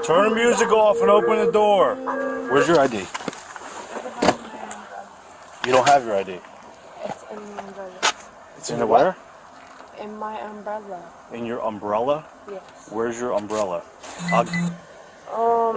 Turn the music off and open the door. Where's your ID? You don't have your ID. It's in my umbrella. It's in the where? In my umbrella. In your umbrella? Yes. Where's your umbrella? Have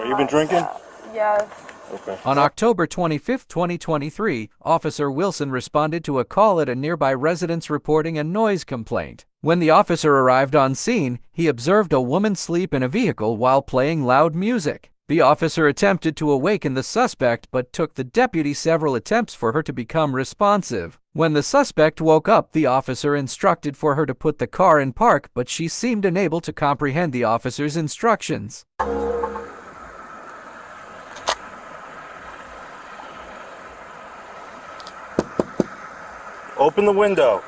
you been drinking? Yes. Okay. On October 25, 2023, Officer Wilson responded to a call at a nearby residence reporting a noise complaint. When the officer arrived on scene, he observed a woman sleep in a vehicle while playing loud music. The officer attempted to awaken the suspect but took the deputy several attempts for her to become responsive. When the suspect woke up, the officer instructed for her to put the car in park, but she seemed unable to comprehend the officer's instructions. Open the window.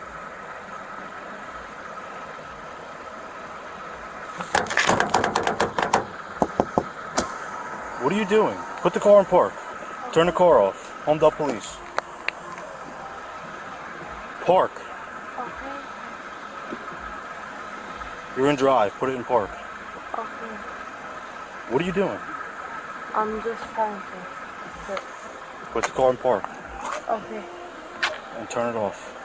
What are you doing? Put the car in park. Turn the car off. Homedale Police. Park. Okay. You're in drive. Put it in park. Okay. What are you doing? I'm just trying to sit. Put the car in park. Okay. And turn it off.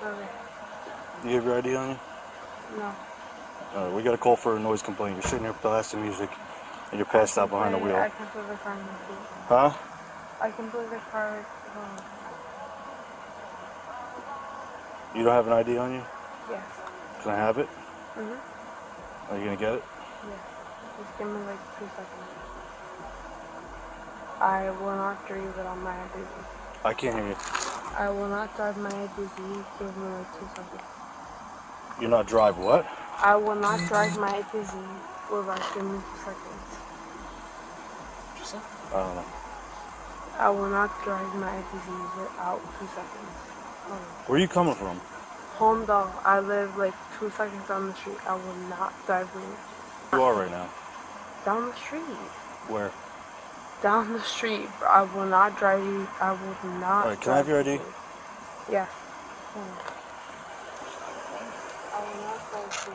Okay. You have your ID on you? No. Alright, we got a call for a noise complaint. You're sitting here blasting music and you're passed out behind the wheel. I can put the car in the seat. Huh? I can put the car home. You don't have an ID on you? Yes. Can I have it? Mm-hmm. Are you gonna get it? Yes. Just give me like 2 seconds. I will not drive it on my ID. I can't hear you. I will not drive my ID. Give me like 2 seconds. You're not drive what? I will not drive my ID without give me 2 seconds. What you say? I don't know. I will not drive my ID without 2 seconds. Where are you coming from? Home though. I live like 2 seconds down the street. I will not drive me. You are right now. Down the street. Where? Down the street. I will not drive you. I will not. Alright, can I have your ID? Yes. I will not drive you.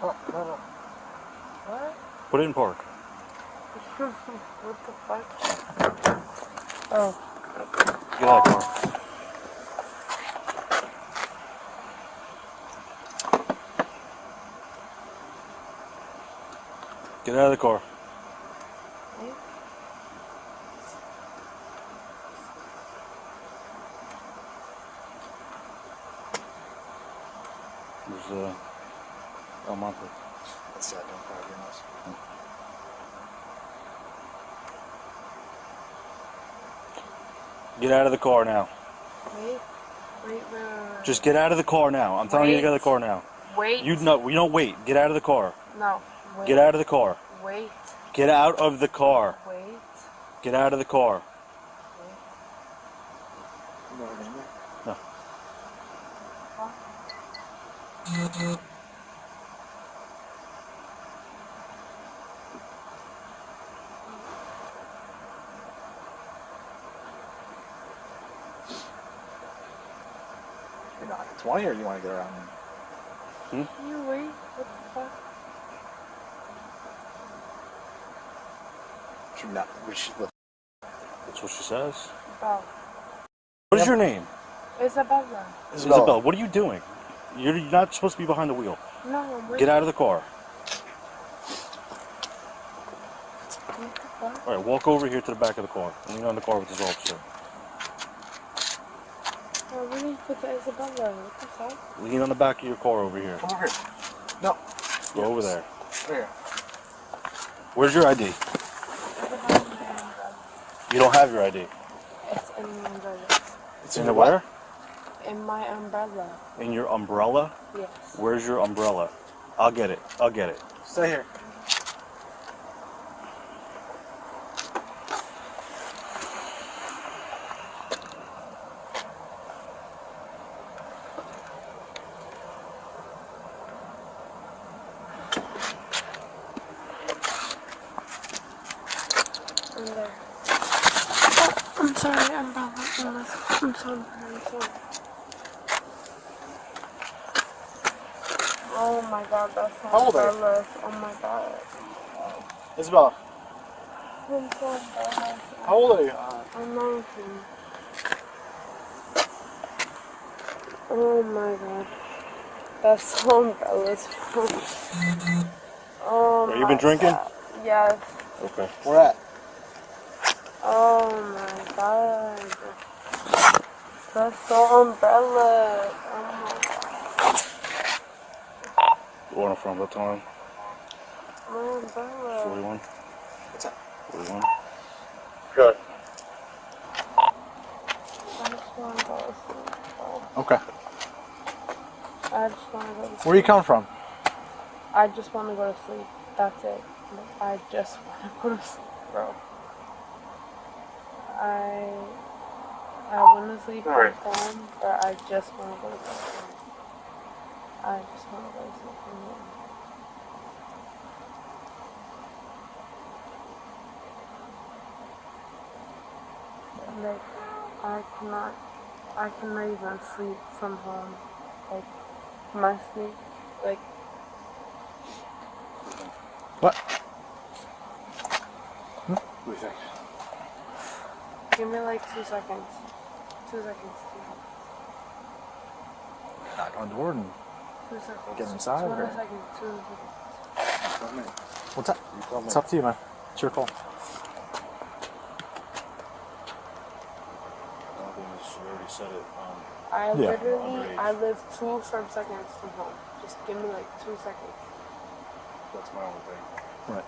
Oh, no. What? Put it in park. What the fuck? Oh. Get out of the car. Get out of the car. Wait. There's El Monte. That's that, don't cry your nose. Get out of the car now. Wait. Just get out of the car now. I'm telling you to get out of the car now. Wait. You don't wait. Get out of the car. No. Wait. Get out of the car. Wait. Get out of the car. Wait. Get out of the car. You know her name? No. Huh? You're not 20 or you want to get around him? Can you wait? What the fuck? Should not. We should live. That's what she says. About. What is your name? Isabella. Isabel, what are you doing? You're not supposed to be behind the wheel. No, I'm waiting. Get out of the car. What the fuck? Alright, walk over here to the back of the car. Lean on the car with this officer. I'm waiting for the Isabella. What the fuck? Lean on the back of your car over here. Come over here. No. Go over there. Over here. Where's your ID? You don't have your ID. It's in my umbrella. It's In in the the what? where? In my umbrella. In your umbrella? Yes. Where's your umbrella? I'll get it. I'll get it. Stay here. umbrella. I'm sorry. Oh my god, that's so How old are you? umbrellas. Oh my god. Isabella, I'm so embarrassed. how old are you? I'm 19. Oh my god. That's so umbrellas. Oh Have you been drinking? God. Yes. Okay. Where at? Oh my god. That's so umbrellas. Oh my god. Where I'm from, what time? My umbrella. 41. What's that? 41. Good. I just want to go to sleep. Okay. I just want to go to sleep. Where are you coming from? I just want to go to sleep. That's it. Like, I just want to go to sleep, bro. I want to sleep at home, but I just want to go to sleep. I just want to go to sleep. Like, I cannot even sleep from home. Like, my sleep, like, What? What do you think? give me like 2 seconds. 2 seconds. Knock on the door and 2 seconds. Get inside, 2 or- seconds. 2 seconds. what's that? It's up to you, man. It's your call. She already said it. I Yeah. literally, I live 2 short seconds from home. Just give me like 2 seconds. That's my only thing. Right.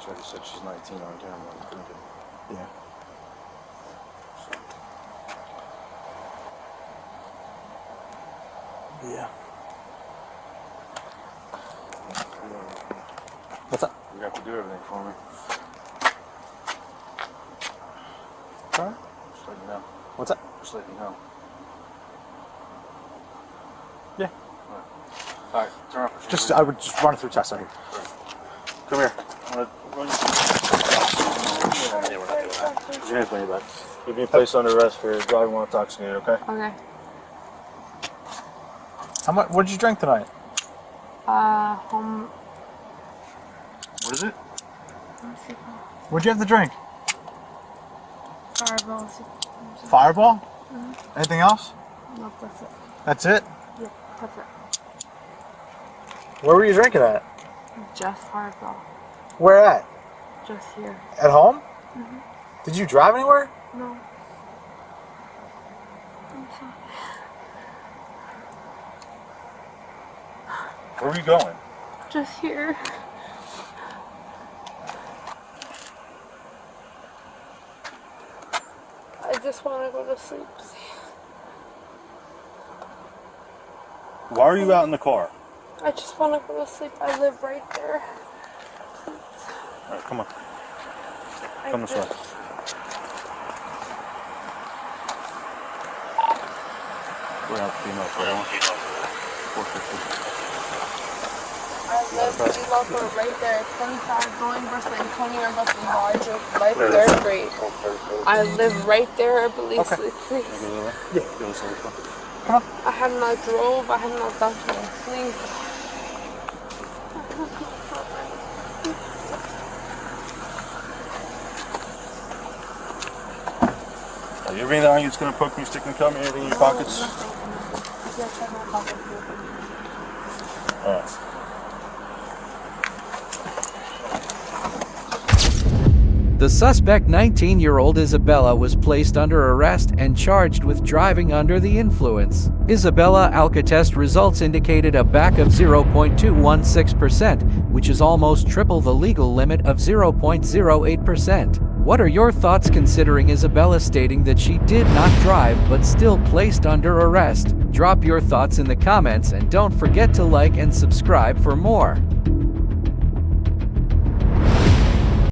She already said she's 19 on camera. I'm drinking. Yeah. Yeah. What's that? You have to do everything for me. Sorry? Just let me know. What's that? Just let me know. Yeah. Alright, turn off. Just I would just run it through test on here. Come here. I'm gonna run you. Yeah, we're not doing that. Put your hands behind your back. You're being placed under arrest for driving while intoxicated, okay? Okay. How much? What did you drink tonight? Home. What is it? Let's see. What'd you have to drink? Fireball. Fireball? Anything else? Nope, that's it. That's it? Yeah, that's it. Where were you drinking at? Just Fireball. Where at? Just here. At home? Did you drive anywhere? No. I'm sorry. Where are you going? Just here. I just want to go to sleep. Why are you out in the car? I just want to go to sleep. I live right there. Alright, come on. I Come this way. just- We're gonna have female for that one. 450. I live pretty local right there. 25 going Brooklyn, 20 or Brooklyn Lodge, right there, great. I live right there, please. Okay. Please. Go the other way? Yeah. Go this way. Come on. I have not drove, I have not done that. Please. Have you ever anything on you that's gonna poke me, stick me, cut me, anything in your pockets? Yes, I have my pockets. Alright. The suspect, 19-year-old Isabella, was placed under arrest and charged with driving under the influence. Isabella Alcatest results indicated a BAC of 0.216%, which is almost triple the legal limit of 0.08%. What are your thoughts considering Isabella stating that she did not drive but still placed under arrest? Drop your thoughts in the comments and don't forget to like and subscribe for more.